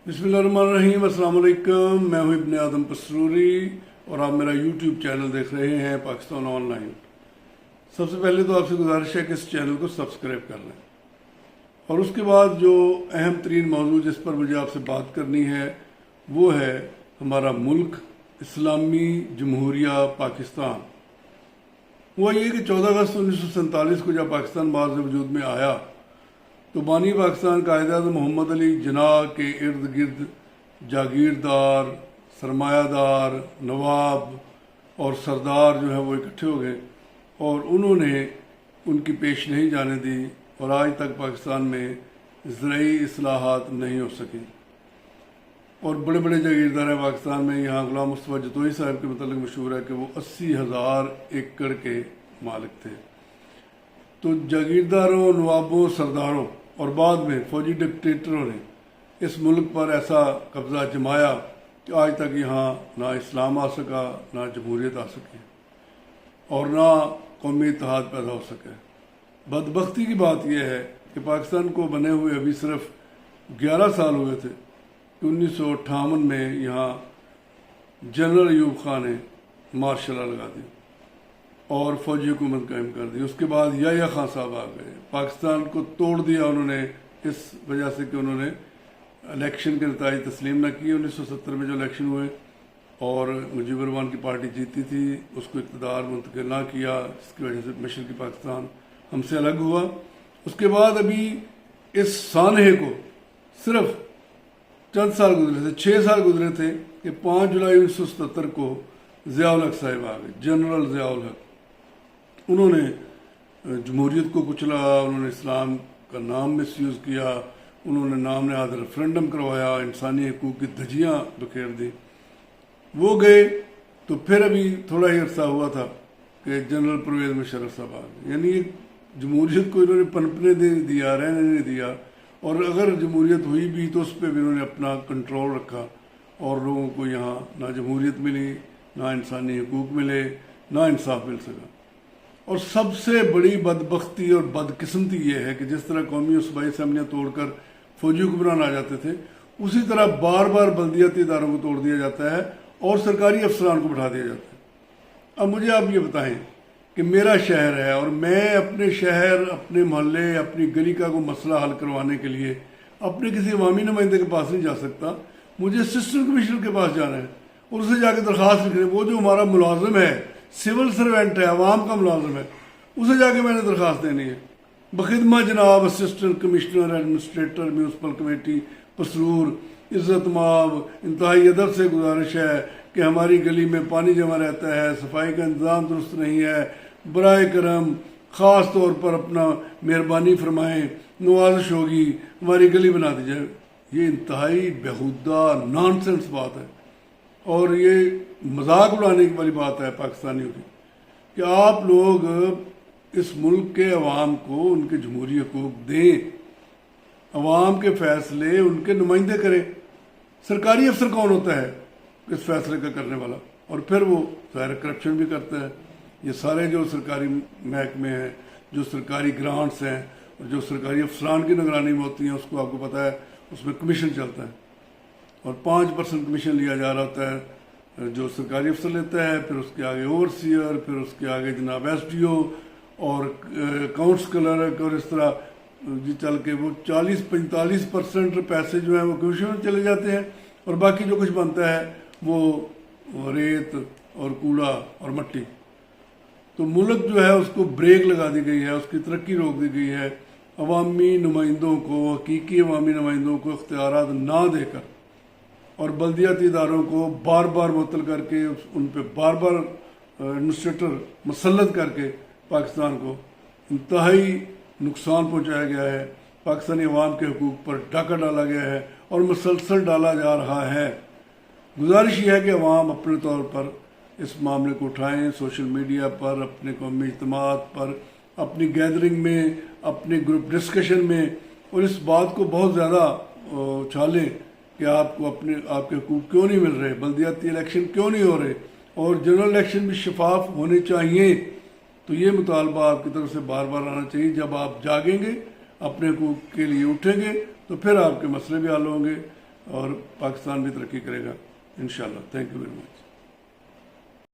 बिस्मिल्लाहिर्रहमानिर्रहीम। अस्सलाम वालेकुम। मैं हूँ इब्ने आदम पसरूरी और आप मेरा यूट्यूब चैनल देख रहे हैं पाकिस्तान ऑनलाइन। सबसे पहले तो आपसे गुजारिश है कि इस चैनल को सब्सक्राइब कर लें और उसके बाद जो अहम तरीन मौजू जिस पर मुझे आपसे बात करनी है वो है हमारा मुल्क इस्लामी जमहूरिया पाकिस्तान। हुआ ये कि 14 अगस्त 1947 को जब पाकिस्तान बाहर से वजूद में आया तो बानी पाकिस्तान कायद-ए-आज़म मोहम्मद अली जिन्नाह के इर्द गिर्द जागीरदार, सरमायादार, नवाब और सरदार जो है वो इकट्ठे हो गए और उन्होंने उनकी पेश नहीं जाने दी और आज तक पाकिस्तान में ज़राई इस्लाहात नहीं हो सकी। और बड़े बड़े जागीरदार हैं पाकिस्तान में। यहाँ गुलाम मुस्तफ़ा जतोई साहब के मतलब मशहूर है कि वो 80,000 एकड़ के मालिक थे। तो जागीरदारों, नवाबों, सरदारों और बाद में फौजी डिक्टेटरों ने इस मुल्क पर ऐसा कब्ज़ा जमाया कि आज तक यहाँ ना इस्लाम आ सका, ना जमहूरियत आ सकी और ना कौमी इत्तेहाद पैदा हो सके। बदबख्ती की बात यह है कि पाकिस्तान को बने हुए अभी सिर्फ 11 साल हुए थे कि 1958 में यहाँ जनरल अयूब खान ने मार्शल लॉ लगा दी और फौजी हुकूमत कायम कर दी। उसके बाद याह्या खान साहब आ गए, पाकिस्तान को तोड़ दिया उन्होंने इस वजह से कि उन्होंने इलेक्शन के नतीजे तस्लीम न किए। 1970 में जो इलेक्शन हुए और मुजीबुर रहमान की पार्टी जीती थी, उसको इक़्तिदार मुंतकिल ना किया, जिसकी वजह से मशरक़ी पाकिस्तान हमसे अलग हुआ। उसके बाद अभी इस सानहे को सिर्फ चंद साल गुजरे थे, 6 साल गुजरे थे कि 5 जुलाई 1977 को ज़िया उल हक साहब आ गए, जनरल ज़िया उल हक। उन्होंने जमहूरियत को कुचला, उन्होंने इस्लाम का नाम मिसयूज़ किया, उन्होंने नाम नहाद रेफरेंडम करवाया, इंसानी हकूक़ की धज्जियाँ बिखेर दी। वो गए तो फिर अभी थोड़ा ही अरसा हुआ था कि जनरल परवेज़ मुशर्रफ साहब आ गए। यानी जमहूरियत को इन्होंने पनपने दे दिया, रहने नहीं दिया और अगर जमहूरियत हुई भी तो उस पर भी उन्होंने अपना कंट्रोल रखा और लोगों को यहाँ ना जमहूरियत मिली, ना इंसानी हकूक़ मिले, ना इंसाफ मिल सका। और सबसे बड़ी बदबख्ती और बदकिस्मती ये है कि जिस तरह कौमी सूबाई असम्बलियाँ तोड़कर फौजी हुक्मरान आ जाते थे, उसी तरह बार बार बल्दियाती इदारों को तोड़ दिया जाता है और सरकारी अफसरान को बैठा दिया जाता है। अब मुझे आप ये बताएं कि मेरा शहर है और मैं अपने शहर, अपने मोहल्ले, अपनी गली का कोई मसला हल करवाने के लिए अपने किसी अवामी नुमाइंदे के पास नहीं जा सकता, मुझे असिस्टेंट कमिश्नर के पास जाना है और उसे जाके दरख्वास्त लिखनी। वो जो हमारा मुलाजिम है, सिविल सर्वेंट है, अवाम का मुलाजिम है, उसे जाके मैंने दरख्वास्त देनी है। बखिदमा जनाब assistant commissioner, administrator, municipal committee Pasrur, इज़्ज़त माब, इंतहाई अदब से गुजारिश है कि हमारी गली में पानी जमा रहता है, सफाई का इंतज़ाम दुरुस्त नहीं है, बराए करम ख़ास तौर पर अपना मेहरबानी फरमाएँ, नवाजिश होगी, हमारी गली बना दी जाए। ये इंतहाई बेहुदा नॉनसेंस बात है और ये मजाक उड़ाने वाली बात है पाकिस्तानियों की कि आप लोग इस मुल्क के अवाम को उनके जमहूरी हकूक़ दें, अवाम के फैसले उनके नुमाइंदे करें। सरकारी अफसर कौन होता है इस फैसले का करने वाला? और फिर वो ज़ाहिर करप्शन भी करता है। ये सारे जो सरकारी महकमे हैं, जो सरकारी ग्रांट्स हैं और जो सरकारी अफसरान की निगरानी में होती हैं, उसको आपको पता है उसमें कमीशन चलता है और 5% कमीशन लिया जा रहा होता है जो सरकारी अफसर लेता है, फिर उसके आगे ओवरसीयर, फिर उसके आगे जनाब SDO और अकाउंट्स क्लर्क और इस तरह जी चल के वो 40-45% पैसे जो हैं वो कमीशन में चले जाते हैं और बाकी जो कुछ बनता है वो रेत और कूड़ा और मट्टी। तो मुल्क जो है उसको ब्रेक लगा दी गई है, उसकी तरक्की रोक दी गई है। अवामी नुमाइंदों को, हकीकी अवामी नुमाइंदों को इख्तियारात ना देकर और बल्दियाती इदारों को बार बार मुअत्तल करके उन पर बार बार एडमिनिस्ट्रेटर मुसल्लत करके पाकिस्तान को इंतहाई नुकसान पहुंचाया गया है। पाकिस्तानी अवाम के हकूक़ पर डाका डाला गया है और मुसलसल डाला जा रहा है। गुजारिश यह है कि अवाम अपने तौर पर इस मामले को उठाएं, सोशल मीडिया पर, अपने कौमी इज्तिमात पर, अपनी गैदरिंग में, अपने ग्रुप डिस्कशन में और इस बात को बहुत ज़्यादा उछालें कि आपको आपके हकूक़ क्यों नहीं मिल रहे, बल्दियाती इलेक्शन क्यों नहीं हो रहे और जनरल इलेक्शन भी शफाफ होने चाहिए। तो ये मुतालबा आपकी तरफ से बार बार आना चाहिए। जब आप जागेंगे, अपने हकूक़ के लिए उठेंगे तो फिर आपके मसले भी हल होंगे। اور پاکستان بھی ترقی کرے گا انشاءاللہ. Thank you very much.